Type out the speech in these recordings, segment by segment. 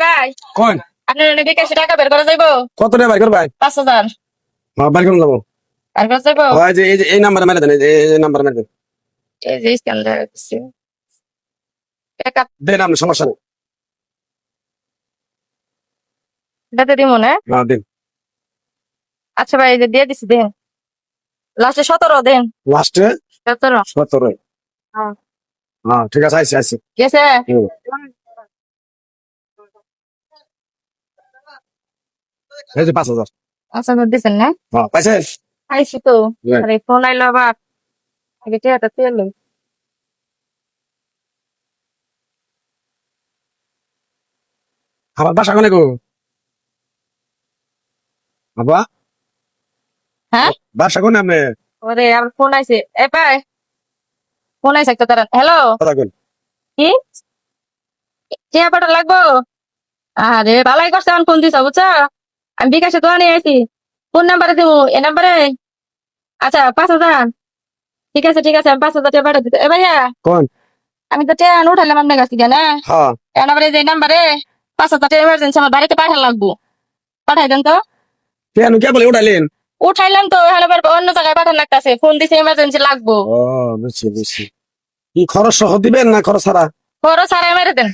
ভাই কোন আপনার বিকাশে টাকা বের করা যাইবো? কত টাকা ভাই কর ভাই 5,000 বাড়ি করুন যাবো বের করা যাইবো? এই নাম্বারে মেরে দেন এই নাম্বারে মেরে দেন এই যে স্ক্যানার দিচ্ছি টাকা দেন আপনি সমস্যা নেই দিতে দিব না। না দিন আচ্ছা ভাই এই যে দিয়ে দিছি দেন লাস্টে 17 দেন লাস্টে 17 17 হ্যাঁ হ্যাঁ ঠিক আছে আইসি গেছে। হুম। এই যে 5,000 আচ্ছা দিছেন না? হ্যাঁ পাইছেন আইছি তো। Yeah. আরে ফোন আইলো আবার আগে টাকাটা তেল আমার বাসা কোনে গো বাবা হ্যাঁ বাসা কোনে আপনি ওরে আবার ফোন আইছে এ ভাই ফোন আইছে একটা তারা হ্যালো কথা কোন কি টাকাটা লাগবো? আরে ভালাই করছে আমার ফোন দিছ বুঝছো আমি বিকাশে দোকানে আইছি কোন নাম্বারে দিব এ নাম্বারে? আচ্ছা 5,000 ঠিক আছে আমি 5,000 টাকা পাঠা দিতে এ ভাইয়া কোন আমি তো ট্রেন উঠাইলাম আপনার কাছে কেন হ্যাঁ এ নাম্বারে যে নাম্বারে 5,000 টাকা এমার্জেন্সি আমার বাড়িতে পাঠা লাগবো পাঠাই দেন তো। কেন কে বলে উঠাইলেন উঠাইলাম তো হ্যালো অন্য জায়গায় পাঠান লাগতেছে ফোন দিছে এমার্জেন্সি লাগবো। ও বুঝছি কি খরচ সহ দিবেন না খরচ ছাড়া খরচ হারাই মেরে দেন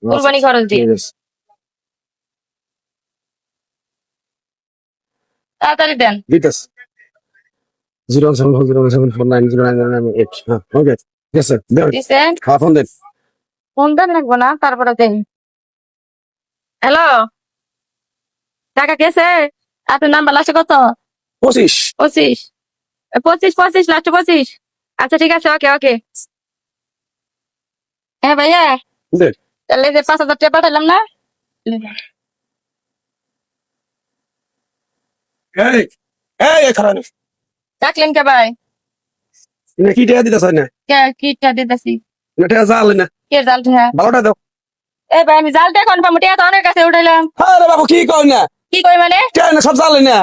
কুরবানি খরচ দিয়ে ঠিক আছে। তাড়াতাড়ি দেন। দিতেছ 01740749098 হ্যাঁ ওকে ঠিক আছে দেন দিছেন হ্যাঁ ফোন দেন ফোন দেন লাগবো না তারপরে দেন। হ্যালো টাকা গেছে আপনার নাম্বার লাস্টে কত? 25 25 25 লাস্টে 25। আচ্ছা ঠিক আছে ওকে হ্যাঁ ভাইয়া দেন তাহলে যে 5,000 টাকা পাঠালাম না এই এই খারাপ ডাকলেন কে ভাই? না কি টাকা দিতেছ না কে কিটা দিতেছি না টাকা জাল না কে জাল হ্যাঁ ভালোটা দাও এ ভাই আমি জালটা কনফার্ম টিয়া তো অনেক কাছে উঠাইলাম। আরে বাবু কি কই না কি কই মানে টাকা না সব জাল না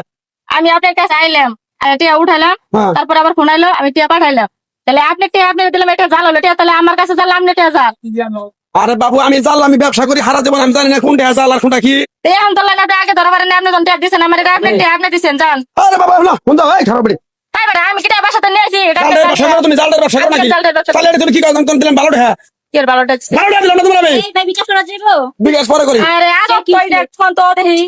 আমি আপনার কাছে আইলাম আর টিয়া উঠাইলাম হ্যাঁ তারপর আবার ফোন আইলো আমি টিয়া পাঠাইলাম তাহলে আপনি টিয়া আপনি দিলাম এটা জাল হলো টিয়া তাহলে আমার কাছে জাল আপনি টিয়া জাল আরে বাবু আমি জাল আমি ব্যবসা করি হারা জীবন আমি জানি না কোনটা জাল আর কোনটা কি এখন তো লাইন আপনি আগে ধরা পারেন আপনি যখন টিয়া দিচ্ছেন আমার এটা আপনি টিয়া আপনি দিচ্ছেন জান আরে বাবা না কোন দাও এই খারাপ তাই বেটা আমি কিটা বাসাতে নিয়েছি এটা জালটার ব্যবসা করো তুমি জালটার ব্যবসা করো নাকি জালটার ব্যবসা তাহলে এটা তুমি কি করো তুমি দিলাম ভালো টাকা কি এর ভালোটা দিচ্ছে? ভালো টাকা দিলাম না তোমার আমি এই ভাই বিচার করা যাইবো? বিকাশ পরে করি আরে আগে কই দেখ ফোন তো দেখি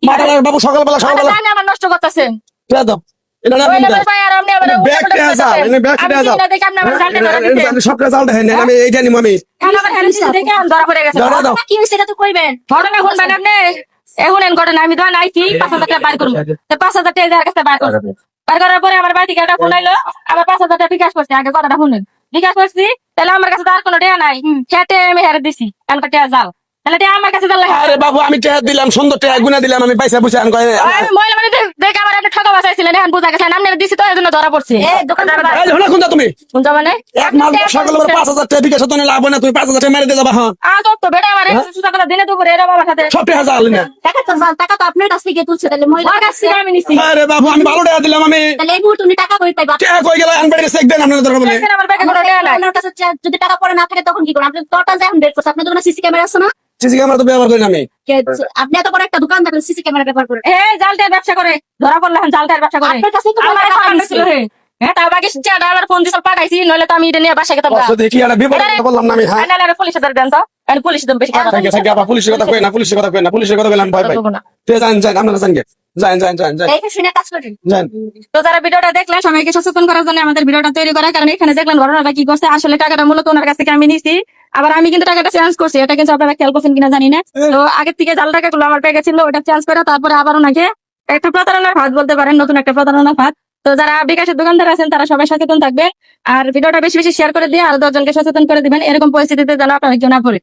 মাথার বাবু সকালবেলা জানি আমার নষ্ট করতেছেন টাকা দাও এটা না ওই তুমি লেভেল ভাই আর আপনি আবার ব্যাগ টাকা জাল এনে ব্যাগ আমি টাকা জাল চিন্তা দেখে আপনি আমার জালটা ধরা দিচ্ছেন সব টাকা জাল দেখেন আমি এইটা নিব আমি এখন আবার হ্যান্ড দেখে আমি ধরা পড়ে গেছে দাও দাও কি হইছে এটা তো কইবেন। ঘটনা শুনবেন আপনি এখন এন ঘটনা আমি ধরেন আইছি 5,000 টাকা বার করবো 5,000 টাকা যার কাছে বার করবো বার করার পরে আমার বাড়ি থেকে একটা ফোন আইলো আবার 5,000 টাকা বিকাশ করছি আগে কথাটা শুনেন বিকাশ করছি তাহলে আমার কাছে তো আর কোনো টাকা নাই খেটে আমি হেরে দিছি কারণ টাকা যাও তাহলে টাকা আমার কাছে যালে আরে বাবু আমি টাকা দিলাম সুন্দর টাকা গুনা দিলাম আমি পয়সা বুঝে আন কয় আমি মহিলা মানে দেখে আমার আপনি ঠকা বাঁচাইছিলেন এখন বুঝা গেছে আমি দিছি তো এই জন্য ধরা পড়ছে এই দোকানদার এই হলো কোনটা তুমি কোনটা মানে এক মাস ব্যবসা করলে 5,000 টাকা বিকাশ তো লাভ না তুমি 5,000 টাকা মেরে দিয়ে যাবা হ্যাঁ তো বেটা আমার সুতা কথা দিনে দুপুরে এরা বাবার সাথে সব টাকা জাল না টাকা তো আপনার কাছ থেকে তুলছে তাহলে মহিলা আমার কাছ থেকে আমি নিছি আরে বাবু আমি ভালো টাকা দিলাম আমি তাহলে এই মুহূর্তে উনি টাকা কই পাইবা? টাকা কই গেল আনবাড়ি চেক দেন আপনাদের দরকার বলে আমার ব্যাগে কোনো টাকা নাই ওনার কাছে যদি টাকা পরে না থাকে তখন কি করবেন? আপনি টোটাল যে এখন বের করছেন আপনার দোকানে সিসি ক্যামেরা আছে না? সিসি ক্যামেরা তো ব্যবহার করি না আমি আপনি এত বড় একটা দোকান থাকলে সিসি ক্যামেরা ব্যবহার করেন। এই জালটার ব্যবসা করে ধরা পড়লাম জালটার ব্যবসা করে আপনার কাছে তো আমার টাকা টাকা নিছে। ছিল হে হ্যাঁ তাও বাকি চাটা আবার ফোন দিয়ে পাঠাইছি নইলে তো আমি এটা নিয়ে বাসায় গেতাম না অবশ্য দেখি একটা বিপদ কথা বললাম না আমি হ্যাঁ আরে পুলিশে ধরে দেন তো আমি পুলিশে দেন বেশি কথা থাকে থাকে আবার পুলিশের কথা কই না পুলিশের কথা কই না পুলিশের কথা বললাম ভয় পাই বলবো না। তে যান যান আপনারা যান গে যান যান যান যান দেখে শুনে কাজ করেন। যান তো যারা ভিডিওটা দেখলেন সবাইকে সচেতন করার জন্য আমাদের ভিডিওটা তৈরি করা কারণ এখানে দেখলেন ঘটনাটা কি করছে আসলে টাকাটা মূলত ওনার কাছ থেকে আমি নিছি আবার আমি কিন্তু টাকাটা চেঞ্জ করছি এটা কিন্তু আপনারা খেয়াল করছেন কিনা জানি না তো আগের থেকে জাল টাকাগুলো আমার পেয়ে গেছিল ওটা চেঞ্জ করে তারপরে আবার ওনাকে একটা প্রতারণার ফাঁদ বলতে পারেন নতুন একটা প্রতারণার ফাঁদ তো যারা বিকাশের দোকানদার আছেন তারা সবাই সচেতন থাকবেন আর ভিডিওটা বেশি বেশি শেয়ার করে দিয়ে আর 10 জনকে সচেতন করে দিবেন এরকম পরিস্থিতিতে যেন আপনারা কেউ না পড়ে